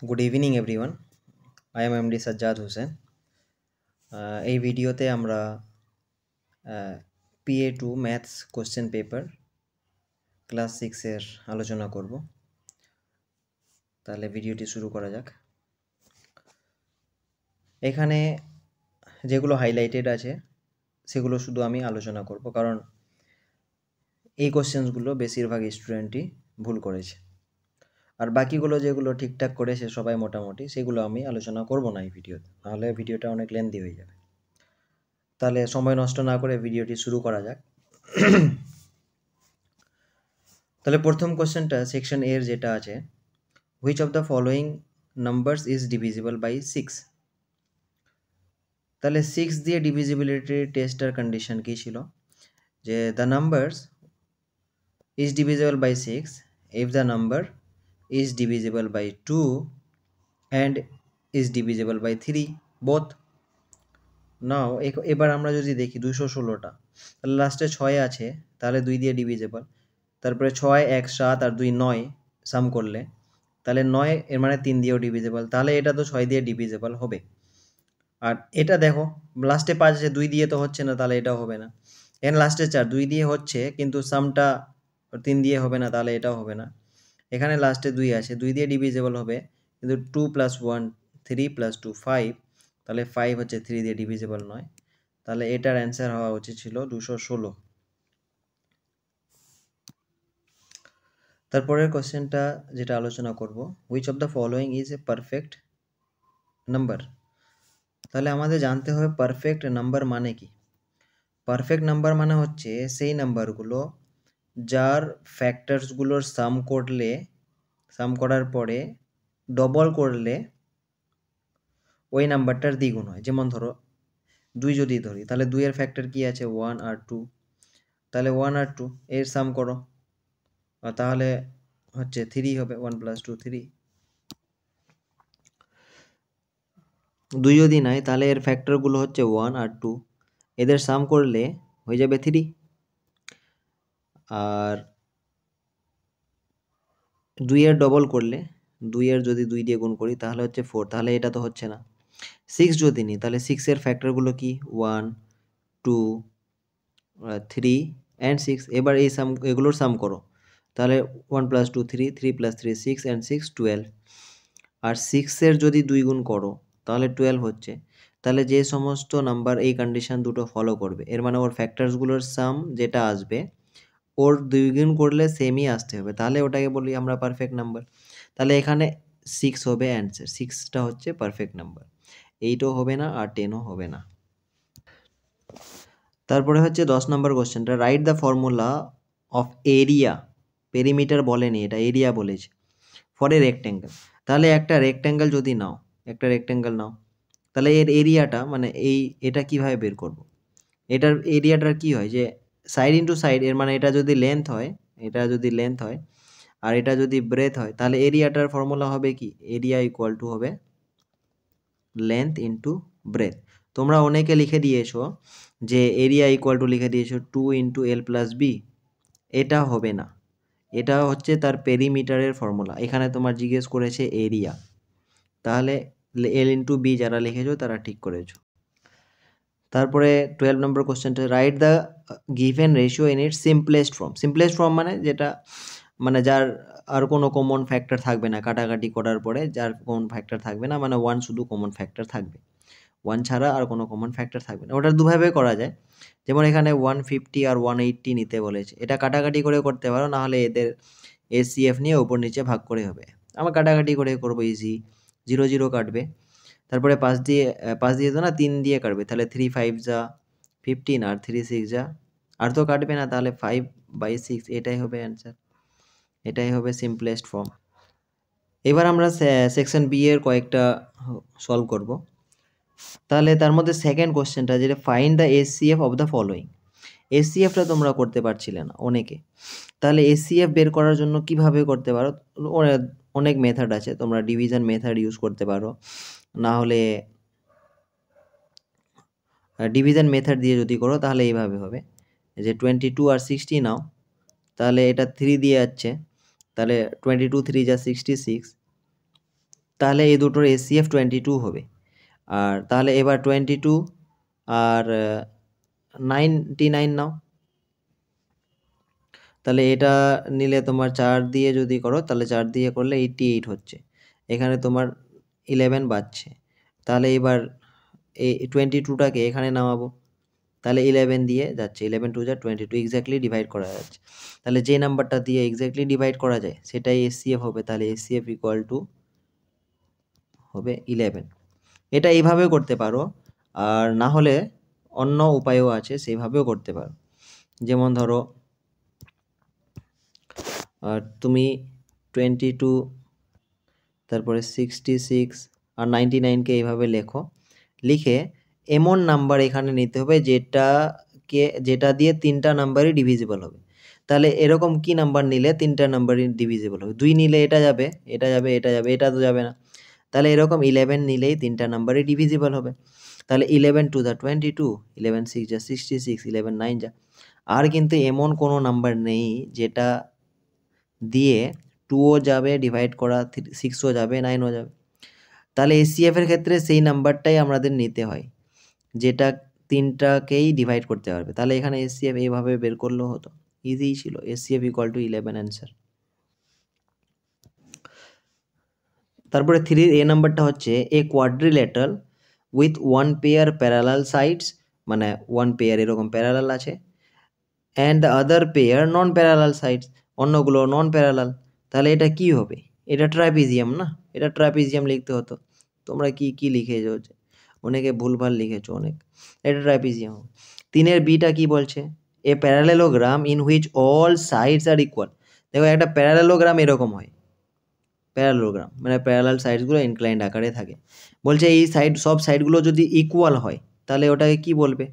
Good evening everyone. I am MD Sajjad Hussain. এই ভিডিওতে আমরা PA2 maths question paper class 6 এর আলোচনা করব। তাহলে ভিডিওটি শুরু করা যাক। এখানে যেগুলো হাইলাইটেড আছে সেগুলো শুধু আমি আলোচনা করব, কারণ এই কোশ্চেনগুলো বেশিরভাগ স্টুডেন্টই ভুল করেছে, আর বাকিগুলো যেগুলো ঠিকঠাক করেছে সবাই মোটামুটি, সেগুলো আমি আলোচনা করব না এই ভিডিওতে, নাহলে ভিডিওটা অনেক লেন্দি হয়ে যাবে। তাহলে সময় নষ্ট না করে ভিডিওটি শুরু করা যাক। তাহলে প্রথম কোশ্চেনটা সেকশন এর যেটা আছে, which of the following numbers is divisible by 6। তাহলে 6 দিয়ে ডিভিজিবিলিটি টেস্টের কন্ডিশন কি ছিল, যে the numbers is divisible by 6 if the number is divisible by 2 and is divisible by 3 both. Now এবার আমরা যদি দেখি 216টা, তাহলে লাস্টে 6 আছে, তাহলে 2 দিয়ে ডিভিজিবল। তারপরে 6, 1, 7 আর 2, 9 সাম করলে তাহলে 9 এর মানে 3 দিয়েও ডিভিজিবল, তাহলে এটা তো 6 দিয়ে ডিভিজিবল হবে। আর এটা দেখো লাস্টে 5 আছে, 2 দিয়ে তো হচ্ছে না, তাহলে এটাও হবে না। এখানে লাস্টে 4, 2 দিয়ে হচ্ছে কিন্তু সামটা 3 দিয়ে হবে না, তাহলে এটাও হবে না। এখানে লাস্টে 2 আছে, 2 দিয়ে ডিভিজিবল হবে, কিন্তু 2 + 1 3 + 2 5, তাহলে 5 হচ্ছে 3 দিয়ে ডিভিজিবল নয়। তাহলে এটার অ্যান্সার হওয়া উচিত ছিল 216। তারপরের কোশ্চেনটা যেটা আলোচনা করব, which of the following is a perfect number. তাহলে আমাদের জানতে হবে পারফেক্ট নাম্বার মানে কি। পারফেক্ট নাম্বার মানে হচ্ছে সেই নাম্বারগুলো যার ফ্যাক্টরসগুলোর সাম করার পরে ডবল করলে ওই নাম্বারটার দ্বিগুণ হয়। যেমন ধরো 2 যদি ধরি, তাহলে 2 এর ফ্যাক্টর কি আছে 1 আর 2, তাহলে 1 আর 2 এর সাম করো, তাহলে হচ্ছে 3 হবে, 1 + 2 3। 2 যদি নাই, তাহলে এর ফ্যাক্টরগুলো হচ্ছে 1 আর 2, এদের সাম করলে হয়ে যাবে 3। আর 2 এর ডবল করলে, 2 এর যদি 2 দিয়ে গুণ করি তাহলে হচ্ছে 4, তাহলে এটা তো হচ্ছে না। 6 যদি নিই, তাহলে 6 এর ফ্যাক্টরগুলো কি 1 2 3 অ্যান্ড 6। এবার এগুলোর সাম করো, তাহলে 1 + 2 3, 3 + 3 6 অ্যান্ড 6 12। আর 6 এর যদি 2 গুণ করো তাহলে 12 হচ্ছে। তাহলে যে সমস্ত নাম্বার এই কন্ডিশন দুটো ফলো করবে, এর মানে ওর ফ্যাক্টরসগুলোর সাম যেটা আসবে ওর 2 গুণ করলে সেমই আসতে হবে, তাহলে ওটাকে বলি আমরা পারফেক্ট নাম্বার। তাহলে এখানে 6 হবে অ্যান্সার, 6টা হচ্ছে পারফেক্ট নাম্বার। 8ও হবে না আর 10ও হবে না। তারপরে হচ্ছে 10 নম্বর কোশ্চেনটা, write the formula of area, perimeter বলেনি, এটা এরিয়া বলেছে, ফর এ রেক্ট্যাঙ্গেল। তাহলে একটা রেক্ট্যাঙ্গেল যদি নাও, একটা রেক্ট্যাঙ্গেল নাও, তাহলে এর এরিয়াটা মানে এটা কিভাবে বের করব। এটার এরিয়াটার কি হয়, যে সাইড ইন্টু সাইড, এর মানে এটা যদি লেন্থ হয়, এটা যদি লেন্থ হয় আর এটা যদি ব্রেথ হয়, তাহলে এরিয়াটার ফর্মুলা হবে কি, এরিয়া ইকুয়াল টু হবে লেন্থ ইন্টু ব্রেথ। তোমরা অনেকে লিখে দিয়েছো যে এরিয়া ইকুয়াল টু লিখে দিয়েছো 2 × L + B, এটা হবে না, এটা হচ্ছে তার পেরিমিটারের ফর্মুলা। এখানে তোমার জিজ্ঞেস করেছে এরিয়া, তাহলে L × B যারা লিখেছো তারা ঠিক করেছো। তারপরে 12 নম্বর কোশ্চেনটা, write the given ratio in it's simplest form. Simplest form মানে যেটা মানে যার আর কোনো কমন ফ্যাক্টর থাকবে না, কাটাকাটি করার পরে যার কমন ফ্যাক্টর থাকবে না, মানে 1 শুধু কমন ফ্যাক্টর থাকবে, 1 ছাড়া আর কোনো কমন ফ্যাক্টর থাকবে না। ওটা দুভাবে করা যায়, যেমন এখানে 150 আর 180 নিতে বলেছে, এটা কাটাকাটি করে করতে পারো, নাহলে এদের HCF নিয়ে ওপর নিচে ভাগ করে হবে। আমরা কাটাকাটি করে করবো, ইজি, 0 0 কাটবে। তারপরে 5 দিয়ে তো না, 3 দিয়ে কাটবে, তাহলে 3 5 যা 15 আর 3 6 যা, আর তো কাটবে না, তাহলে 5/6, এটাই হবে অ্যান্সার, এটাই হবে সিম্পলেস্ট ফর্ম। এবার আমরা সেকশন বি এর কয়েকটা সলভ করব। তাহলে তার মধ্যে সেকেন্ড কোশ্চেনটা, যেটা find the HCF of the following. HCFটা তোমরা করতে পারছিলে না অনেকে, তাহলে HCF বের করার জন্য কিভাবে করতে পারো, অনেক মেথড আছে, তোমরা ডিভিশন মেথড ইউজ করতে পারো, না হলে ডিভিশন মেথড দিয়ে যদি করো তাহলে এইভাবে হবে, যে 22 আর 60 নাও, তাহলে এটা 3 দিয়ে যাচ্ছে, তাহলে 22 3 যা 66, তাহলে এই দুটোর এসিএফ 22 হবে। আর তাহলে এবার 22 আর 99 নাও। তাহলে এটা নিলে তোমার 4 দিয়ে যদি করো তাহলে 4 দিয়ে করলে 88 হচ্ছে। এখানে তোমার 11 বাজছে। তাহলে এবার এই 22টাকে এখানে নামাবো। তাহলে 11 দিয়ে যাচ্ছে, 11 2 যা 22 এক্স্যাক্টলি ডিভাইড করা যাচ্ছে। তাহলে যে নাম্বারটা দিয়ে এক্স্যাক্টলি ডিভাইড করা যায় সেটাই এসসিএফ হবে। তাহলে এসসিএফ ইকুয়াল টু হবে 11। এটা এইভাবেও করতে পারো, আর না হলে অন্য উপায়ও আছে, সেইভাবেও করতে পারো। যেমন ধরো তুমি 22 তারপরে 66 আর 99কে এইভাবে লেখো। লিখে এমন নাম্বার এখানে নিতে হবে যেটা দিয়ে 3টা নাম্বারই ডিভিজিবল হবে। তাহলে এরকম কি নাম্বার নিলে 3টা নাম্বারই ডিভিজিবল হবে? 2 নিলে এটা যাবে, এটা যাবে, এটা যাবে, এটা তো যাবে না। তাহলে এরকম 11 নিলেই 3টা নাম্বারই ডিভিজিবল হবে। তাহলে 11 2 যা 22, 11 6 যা 66, 11 9 যা। আর কিন্তু এমন কোনো নাম্বার নেই যেটা দিয়ে 2ও যাবে ডিভাইড করা, 6ও যাবে, 9ও যাবে। তাহলে এসসিএফ এর ক্ষেত্রে সেই নাম্বারটাই আমাদের নিতে হয় যেটা 3টাকেই ডিভাইড করতে পারবে। তাহলে এখানে এসসিএফ এইভাবে বের করলেও হতো, ইজি ছিল। SCF equal to 11 answer. তারপরে 3 নাম্বারটা হচ্ছে a quadrilateral with 1 pair parallel sides, মানে 1 পেয়ার এরকম প্যারালাল আছে, and the other pair non parallel sides, অন্যগুলো নন প্যারালাল। তাহলে এটা কি হবে? এটা ট্রাপিজিয়াম না? এটা ট্রাপিজিয়াম লিখতে হতো। তোমরা কি লিখেছো? অনেকে ভুলভাল লিখেছো অনেক। এটা ট্রাপিজিয়াম। 3 বিটা কি বলছে? A parallelogram in which all sides are equal. দেখো একটা প্যারালেলোগ্রাম এরকম হয়, প্যারালেলোগ্রাম মানে প্যারালাল সাইডসগুলো ইনক্লাইন্ড আকারে থাকে। বলছে এই সব সাইডগুলো যদি ইকুয়াল হয় তাহলে ওটাকে কি বলবে?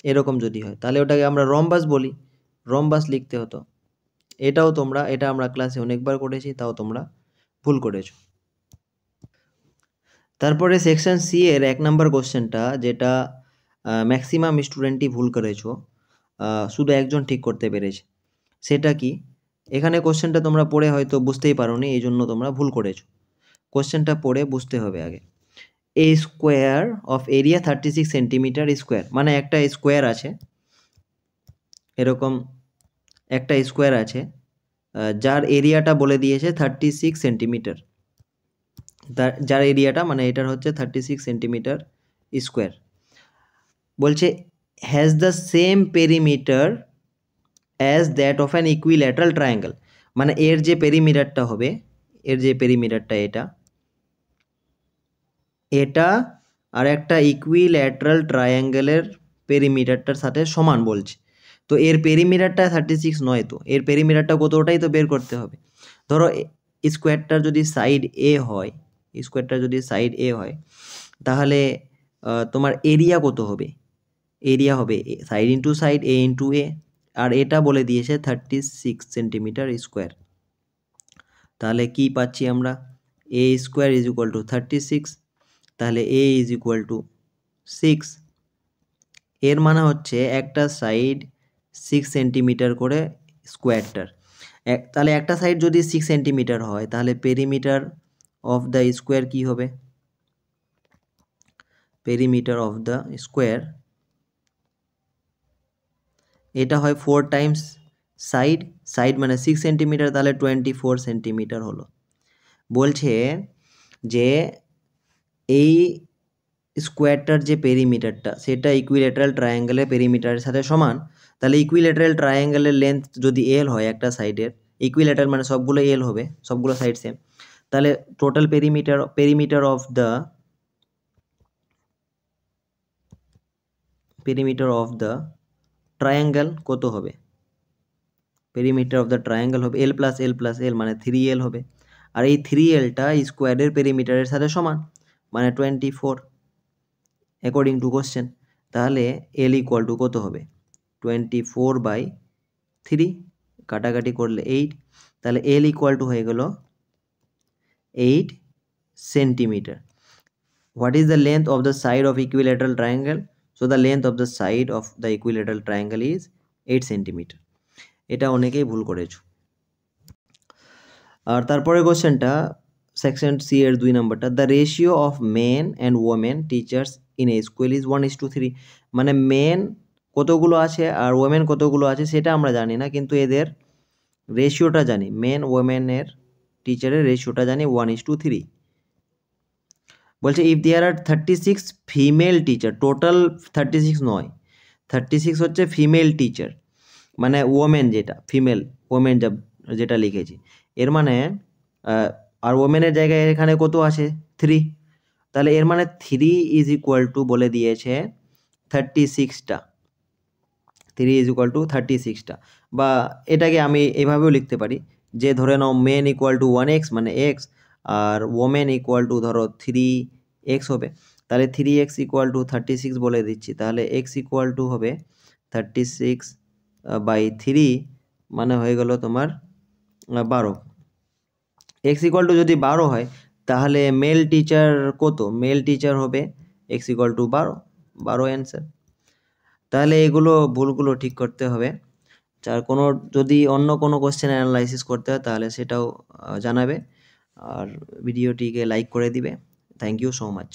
এরকম যদি হয় তাহলে ওটাকে আমরা রম্বাস বলি, রম্বাস লিখতে হতো। এটা আমরা ক্লাসে অনেকবার করেছি, তাও তোমরা ভুল করেছো। তারপরে সেকশন সি এর 1 নম্বর কোশ্চেনটা, যেটা ম্যাক্সিমাম স্টুডেন্টই ভুল করেছো, শুধু একজন ঠিক করতে পেরেছে। সেটা কি? এখানে কোশ্চেনটা তোমরা পড়ে হয়তো বুঝতেই পারোনি, এই জন্য তোমরা ভুল করেছো। কোশ্চেনটা পড়ে বুঝতে হবে আগে। A square of area 36 centimetre square, মানে একটা স্কোয়ার আছে, এরকম একটা স্কোয়ার আছে যার এরিয়াটা বলে দিয়েছে 36 সেন্টিমিটার। যার এরিয়াটা মানে এটার হচ্ছে 36 সেন্টিমিটার স্কোয়ার। বলছে has the same perimeter as that of an equilateral triangle, মানে এর যে পেরিমিটারটা হবে, এর যে পেরিমিটারটা এটা আর একটা ইকুইল্যাটারাল ট্রায়াঙ্গেলের পেরিমিটারটার সাথে সমান বলছে। তো এর পেরিমিটারটা 36 নয়, তো এর পেরিমিটারটা কত ওটাই তো বের করতে হবে। ধরো স্কোয়ারটার যদি সাইড এ হয়, তাহলে তোমার এরিয়া কত হবে? এরিয়া হবে সাইড ইন্টু সাইড, এ ইন্টু এ, আর এটা বলে দিয়েছে 36 সেন্টিমিটার স্কোয়ার। তাহলে কি পাচ্ছি আমরা? এ স্কোয়ার ইজ ইকুয়াল টু 36, তাহলে এ ইজ ইকুয়াল টু 6। এর মানে হচ্ছে একটা সাইড 6 সেন্টিমিটার করে স্কোয়ারটার। তাহলে একটা সাইড যদি 6 সেন্টিমিটার হয় তাহলে পেরিমিটার অফ দ্য স্কোয়ার কি হবে? পেরিমিটার অফ দ্য স্কোয়ার এটা হয় 4 টাইমস সাইড মানে 6 সেন্টিমিটার, তাহলে 24 সেন্টিমিটার হলো। বলছে যে এই স্কোয়ারটার যে পেরিমিটারটা সেটা ইকুইল্যাটারাল ট্রায়াঙ্গেলের পেরিমিটারের সাথে সমান। তাহলে ইকুইল্যাটারাল ট্রায়াঙ্গেলের লেন্থ যদি এল হয় একটা সাইডের, ইকুইল্যাটারাল মানে সবগুলো এল হবে, সবগুলো সাইড সেম, তাহলে total perimeter of the triangle কত হবে? পেরিমিটার অফ দ্য ট্রায়াঙ্গেল হবে এল প্লাস এল মানে 3L হবে। আর এই 3Lটা স্কোয়ারের পেরিমিটারের সাথে সমান, মানে 24 অ্যাকর্ডিং টু কোশ্চেন। তাহলে এল ইকুয়াল টু কত হবে? 24/3, কাটাকাটি করলে 8, তাহলে এল ইকুয়াল টু হয়ে গেল 8 centimetre. What is the length of the side of equilateral triangle? So the length of the side of the equilateral triangle is 8 centimetre. এটা অনেকেই ভুল করেছো। আর তারপরে কোশ্চেনটা সেকশন সি এর 2 নম্বরটা, the ratio of men and women teachers in a school is 1:3, মানে main কতগুলো আছে আর ওমেন কতগুলো আছে সেটা আমরা জানি না, কিন্তু এদের রেশিওটা জানি, মেন ওমেনের টিচারের রেশিওটা জানি 1:3। বলছে if there are 36 female teacher, total 36 নয়, 36 হচ্ছে ফিমেল টিচার, মানে ওমেন যেটা ফিমেল ওমেন যেটা লিখেছি, এর মানে আর ওমেনের জায়গায় এখানে কত আছে 3, তাহলে এর মানে 3 ইজ ইকুয়াল টু বলে দিয়েছে 36টা, 3 ইজ ইকুয়াল টু 36টা। বা এটাকে আমি এভাবেও লিখতে পারি যে ধরে নাও মেন ইকুয়াল টু 1x মানে এক্স, আর ওমেন ইকুয়াল টু ধরো 3x হবে, তাহলে 3x ইকুয়াল টু 36 বলে দিচ্ছি, তাহলে x ইকুয়াল টু হবে 36/3, মানে হয়ে গেল তোমার 12। এক্স ইকুয়াল টু যদি 12 হয় তাহলে মেল টিচার কত, মেল টিচার হবে এক্স ইকুয়াল টু 12 অ্যান্সার। তাহলে এগুলো ভুলগুলো ঠিক করতে হবে। আর কোনো যদি অন্য কোনো কোশ্চেন অ্যানালাইসিস করতে হয় তাহলে সেটাও জানাবে, আর ভিডিওটিকে লাইক করে দিবে। Thank you so much.